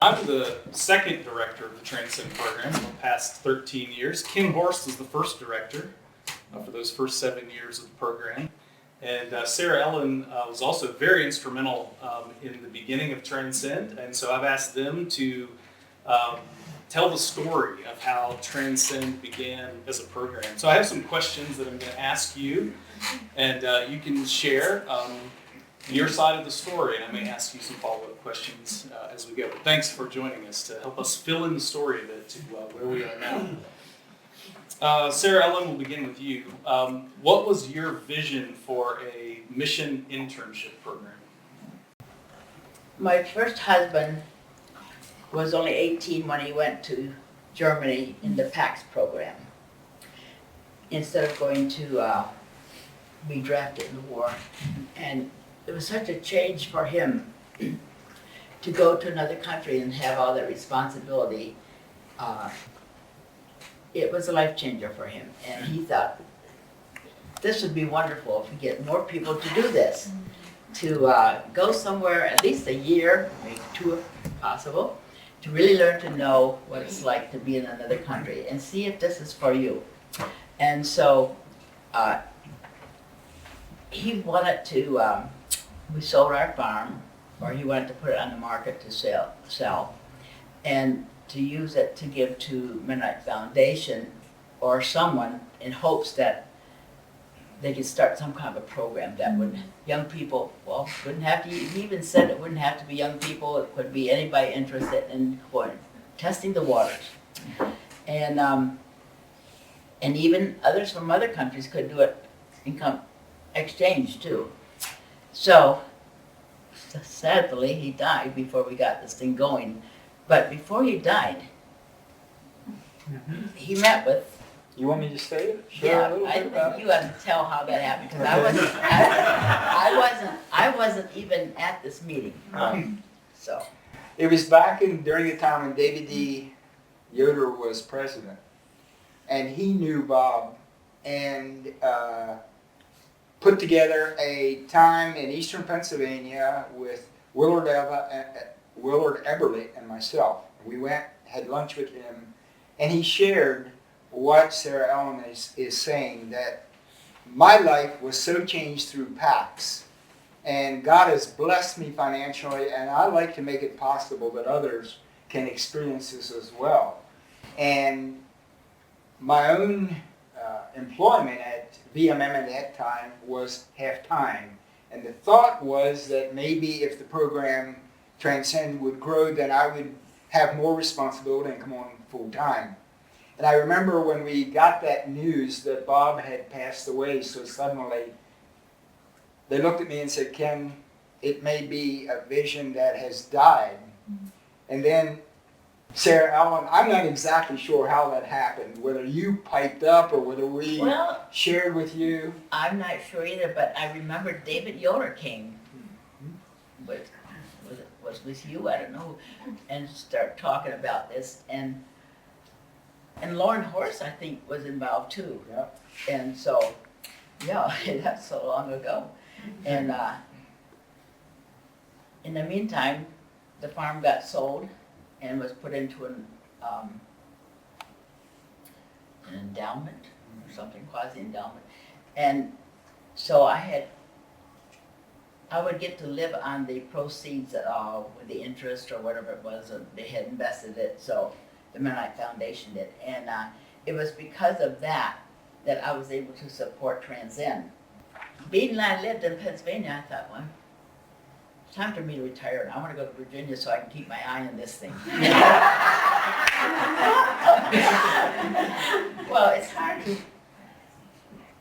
I'm the second director of the tranSend program for the past 13 years. Ken Horst was the first director for those first 7 years of the program. And Sarah Ellen was also very instrumental in the beginning of tranSend. And so I've asked them to tell the story of how tranSend began as a program. So I have some questions that I'm going to ask you, and you can share your side of the story, and I may ask you some follow-up questions as we go. But thanks for joining us to help us fill in the story a bit to where we are now. Sarah Ellen, we'll begin with you. What was your vision for a mission internship program? My first husband was only 18 when he went to Germany in the PAX program, instead of going to be drafted in the war. And it was such a change for him to go to another country and have all that responsibility. It was a life changer for him, and he thought this would be wonderful if we get more people to do this, to go somewhere at least a year, maybe 2 if possible, to really learn to know what it's like to be in another country and see if this is for you. And so he wanted to, we sold our farm, or he wanted to put it on the market to sell, and to use it to give to Mennonite Foundation or someone in hopes that they could start some kind of a program that would, young people, well, wouldn't have to, he even said it wouldn't have to be young people, it could be anybody interested in going, testing the waters. And even others from other countries could do it in exchange too. So, sadly, he died before we got this thing going. But before he died, he met with. You want me to say it? Yeah, I think you have to tell how that happened, because I wasn't even at this meeting. So. It was back during the time when David D. Yoder was president, and he knew Bob, and put together a time in eastern Pennsylvania with Willard Eberle and myself. We went, had lunch with him, and he shared what Sarah Ellen is saying, that my life was so changed through PAX, and God has blessed me financially, and I'd like to make it possible that others can experience this as well. And my own employment at VMM at that time was half-time, and the thought was that maybe if the program tranSend would grow, then I would have more responsibility and come on full-time. And I remember when we got that news that Bob had passed away so suddenly, they looked at me and said, "Ken, it may be a vision that has died." And then Sarah Ellen, I'm not exactly sure how that happened, whether you piped up or whether we shared with you. I'm not sure either, but I remember David Yoder came, was with you, I don't know, and start talking about this, and Lauren Horst, I think, was involved too. Yeah. And so, yeah, that's so long ago. And in the meantime, the farm got sold and was put into an endowment, or something, quasi-endowment. And so I would get to live on the proceeds with the interest or whatever it was, they had invested it, so the Mennonite Foundation did. And it was because of that I was able to support tranSend. Being that I lived in Pennsylvania, I thought, well, it's time for me to retire, and I want to go to Virginia so I can keep my eye on this thing. Well, it's hard to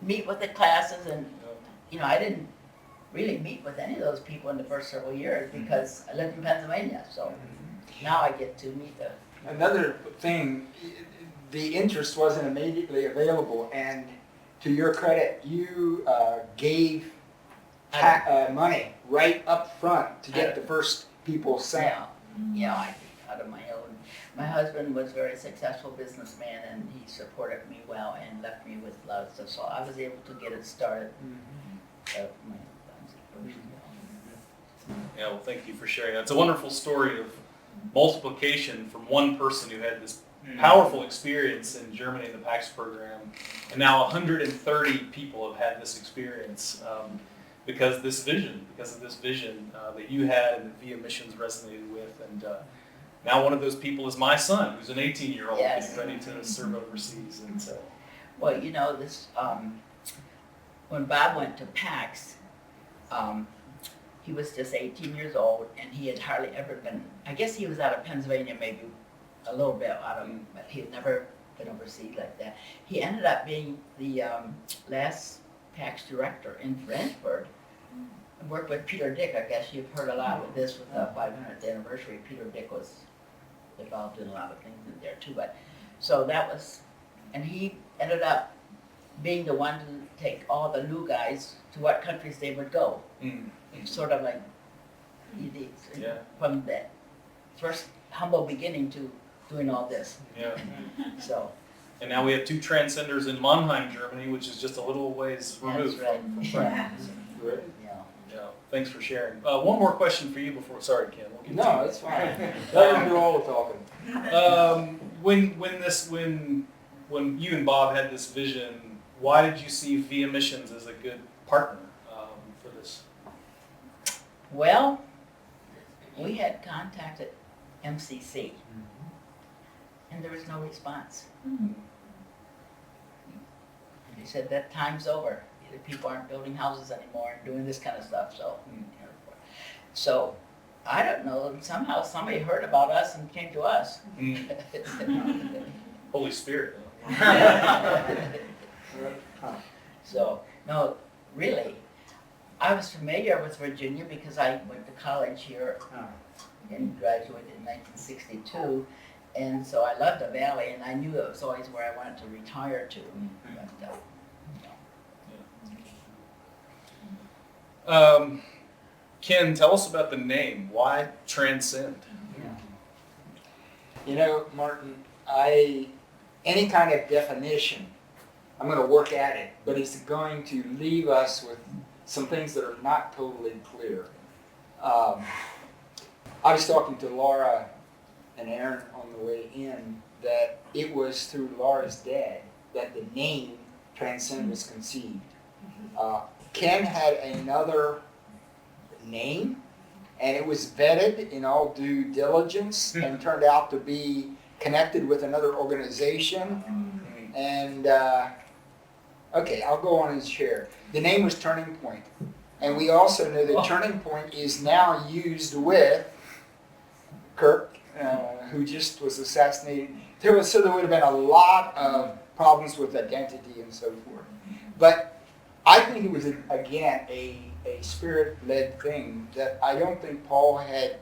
meet with the classes, and I didn't really meet with any of those people in the first several years because I lived in Pennsylvania. So now I get to meet them. Another thing, the interest wasn't immediately available, and to your credit, you gave money right up front to get the first people sent. Yeah, I think out of my own. My husband was a very successful businessman, and he supported me well and left me with a lot of stuff, so I was able to get it started. Yeah, well, thank you for sharing that. It's a wonderful story of multiplication from one person who had this powerful experience in Germany in the PAX program, and now 130 people have had this experience because of this vision that you had and that VMMissions resonated with. And now one of those people is my son, who's an 18-year-old Yes. getting ready to serve overseas. And so, Well, you know, this, when Bob went to PAX, he was just 18 years old, and he had hardly ever been, I guess he was out of Pennsylvania, maybe a little bit out of, but he had never been overseas like that. He ended up being the last PAX director in Harrisonburg. I worked with Peter Dick. I guess you've heard a lot with this, with the 500th anniversary. Peter Dick was involved in a lot of things in there too. But so that was, and he ended up being the one to take all the new guys to what countries they would go. Sort of like he did, from the first humble beginning to doing all this. yeah. So And now we have 2 transcenders in Mannheim, Germany, which is just a little ways removed right. from France. Right. yeah. Yeah, thanks for sharing. One more question for you before. Sorry, Ken. We'll get No, to it's fine. Let him do all the talking. When you and Bob had this vision, why did you see VMMissions as a good partner for this? Well, we had contacted MCC, and there was no response. They said that time's over. The people aren't building houses anymore and doing this kind of stuff. So I don't know. Somehow somebody heard about us and came to us. Holy Spirit. So no, really, I was familiar with Virginia because I went to college here and graduated in 1962. And so I loved the valley, and I knew it was always where I wanted to retire to. But, Ken, tell us about the name. Why tranSend? You know, Martin, any kind of definition, I'm going to work at it, but it's going to leave us with some things that are not totally clear. I was talking to Laura and Aaron on the way in that it was through Laura's dad that the name tranSend was conceived. Ken had another name, and it was vetted in all due diligence and turned out to be connected with another organization. And okay, I'll go on and share. The name was Turning Point, and we also know that Turning Point is now used with Kirk, who just was assassinated. So there would have been a lot of problems with identity and so forth. But I think it was, again, a spirit-led thing that I don't think Paul had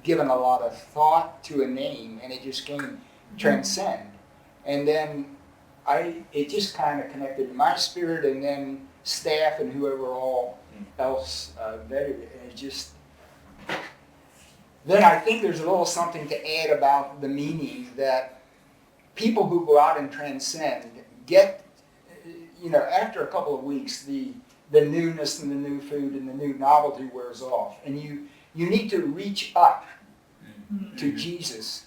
given a lot of thought to a name, and it just came tranSend. And then it just kind of connected to my spirit, and then staff and whoever all else vetted it. And it just, then I think there's a little something to add about the meaning that people who go out and tranSend get, after a couple of weeks, the newness and the new food and the new novelty wears off. And you need to reach up to Jesus.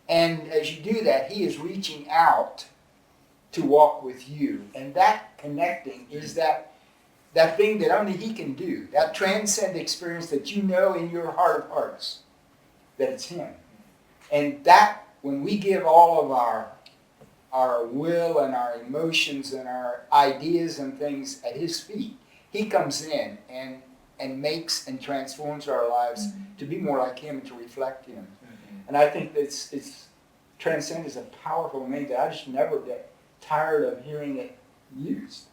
And as you do that, he is reaching out to walk with you. And that connecting is that thing that only he can do, that tranSend experience that you know in your heart of hearts that it's him. And that, when we give all of our will and our emotions and our ideas and things at his feet, he comes in and makes and transforms our lives to be more like him and to reflect him. And I think it's tranSend is a powerful name that I just never get tired of hearing it used.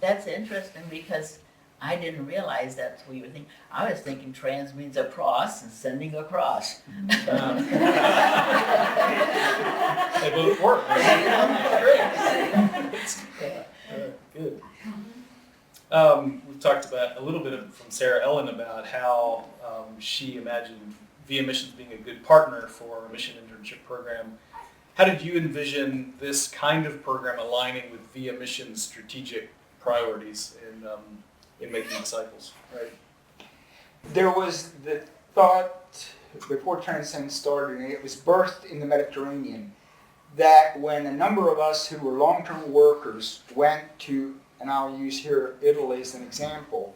that's interesting because I didn't realize that's what you would think. I was thinking trans means across and sending across. They both work. Good. We've talked about a little bit from Sarah Ellen about how she imagined VMMissions being a good partner for a mission internship program. How did you envision this kind of program aligning with VMMissions' strategic priorities in making disciples? Right. There was the thought, before tranSend started, and it was birthed in the Mediterranean, that when a number of us who were long-term workers went to, and I'll use here Italy as an example,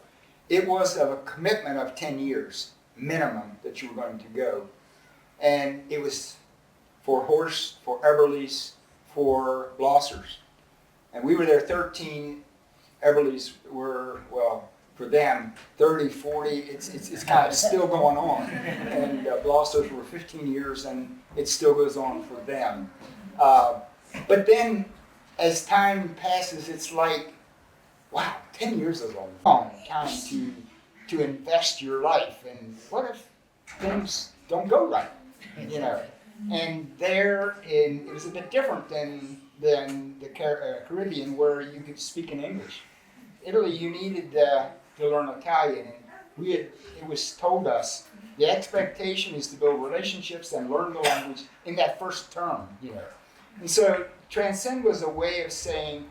it was of a commitment of 10 years minimum that you were going to go. And it was for Horst, for Everly's, for Blossers. And we were there 13. Everly's were, well, for them, 30, 40, it's kind of still going on. And Blossers were 15 years, and it still goes on for them. But then, as time passes, it's like, wow, 10 years is a long time to invest your life. And what if things don't go right, you know? And it was a bit different than the Caribbean, where you could speak in English. Italy, you needed to learn Italian, and it was told us the expectation is to build relationships and learn the language in that first term, you know. And so tranSend was a way of saying,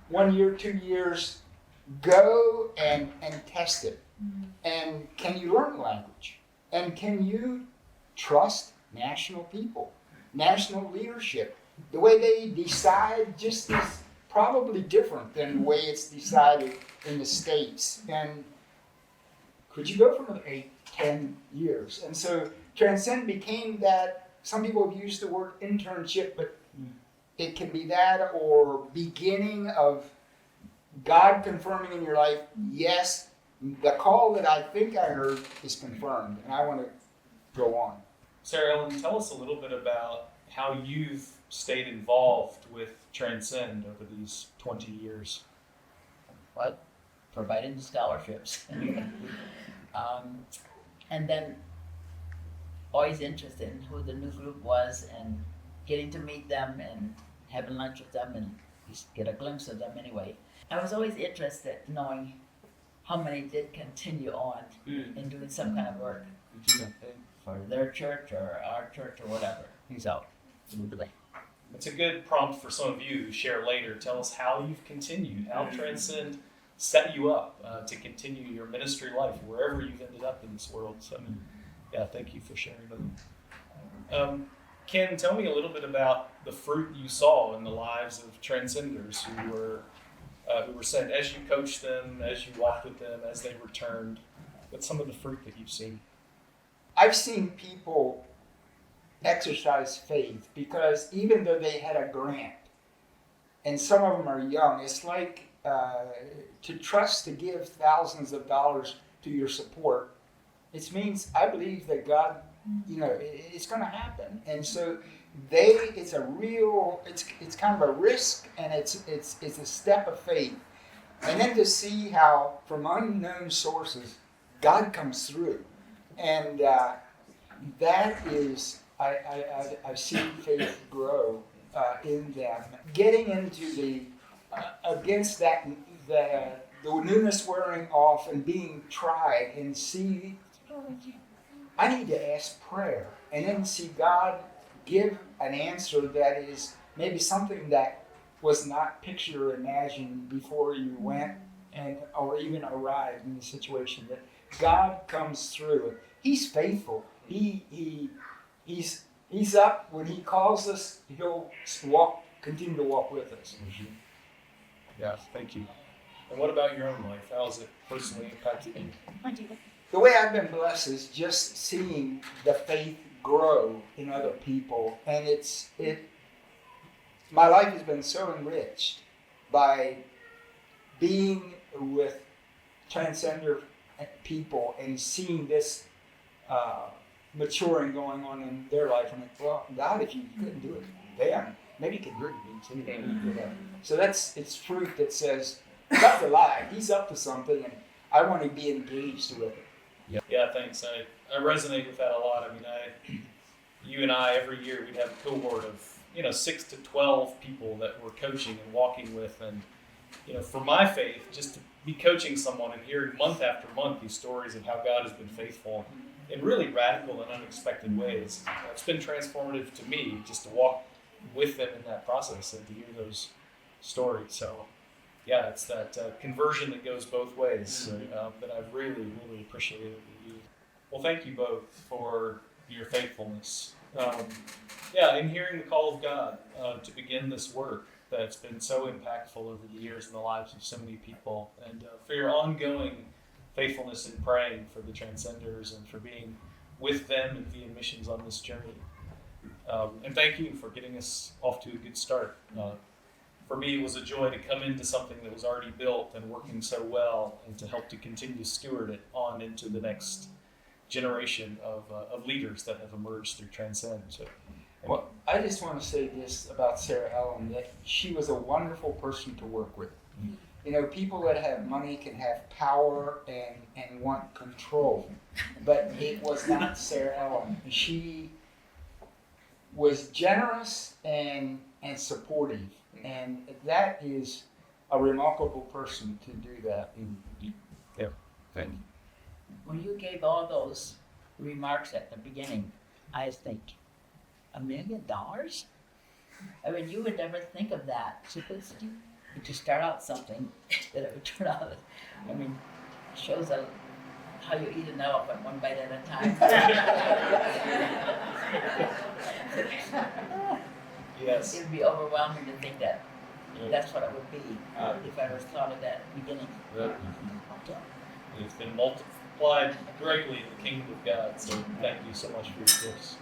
1 year, 2 years, go and test it. And can you learn the language? And can you trust national people, national leadership? The way they decide just is probably different than the way it's decided in the States. And could you go from 8, 10 years? And so tranSend became that. Some people have used the word internship, but it can be that or beginning of God confirming in your life, yes, the call that I think I heard is confirmed, and I want to go on. Sarah Ellen, tell us a little bit about how you've stayed involved with tranSend over these 20 years. What? Providing the scholarships. And then always interested in who the new group was and getting to meet them and having lunch with them and just get a glimpse of them anyway. I was always interested in knowing how many did continue on in doing some kind of work for their church or our church or whatever. So, it's a good prompt for some of you to share later. Tell us how you've continued, how tranSend set you up to continue your ministry life wherever you've ended up in this world. So, yeah, thank you for sharing with them. Ken, tell me a little bit about the fruit you saw in the lives of tranSenders who were sent as you coached them, as you walked with them, as they returned. What's some of the fruit that you've seen? I've seen people exercise faith because even though they had a grant, and some of them are young, it's like to trust to give thousands of dollars to your support. It means I believe that God, you know, it's going to happen, and so it's kind of a risk, and it's a step of faith, and then to see how from unknown sources God comes through, and that is I've seen faith grow in them, getting into the against that the newness wearing off and being tried and see. I need to ask prayer and then see God give an answer that is maybe something that was not pictured or imagined before you went or even arrived in the situation. That God comes through. He's faithful. He's up when He calls us. He'll continue to walk with us. Mm-hmm. Yeah, thank you. And what about your own life? How has it personally impacted you? The way I've been blessed is just seeing the faith grow in other people, and my life has been so enriched by being with transgender people and seeing this maturing going on in their life. I'm like, well, God, if you couldn't do it then, maybe you can do it too. So it's fruit that says God's alive. He's up to something, and I want to be engaged with it. Yeah, thanks. I resonate with that a lot. I mean, you and I, every year we'd have a cohort of 6 to 12 people that we're coaching and walking with, and for my faith, just to be coaching someone and hearing month after month these stories of how God has been faithful in really radical and unexpected ways. It's been transformative to me just to walk with them in that process and to hear those stories. So, yeah, it's that conversion that goes both ways that I've really, really appreciated with you. Well, thank you both for your faithfulness. In hearing the call of God to begin this work that's been so impactful over the years in the lives of so many people, and for your ongoing faithfulness in praying for the Transcenders and for being with them at VMMissions on this journey. And thank you for getting us off to a good start. For me, it was a joy to come into something that was already built and working so well, and to help to continue to steward it on into the next generation of leaders that have emerged through tranSend. So, Well, I just want to say this about Sarah Ellen, that she was a wonderful person to work with. You know, people that have money can have power and want control, but it was not Sarah Ellen. She was generous and supportive, and that is a remarkable person to do that. yeah, thank you. When you gave all those remarks at the beginning, I think, $1 million? I mean, you would never think of that. Simplicity to start out something that it would turn out. I mean, it shows how you eat an elephant one bite at a time. Yes. It would be overwhelming to think that that's what it would be if I ever thought of that at the beginning. It's been multiplied greatly in the kingdom of God, so thank you so much for your gifts.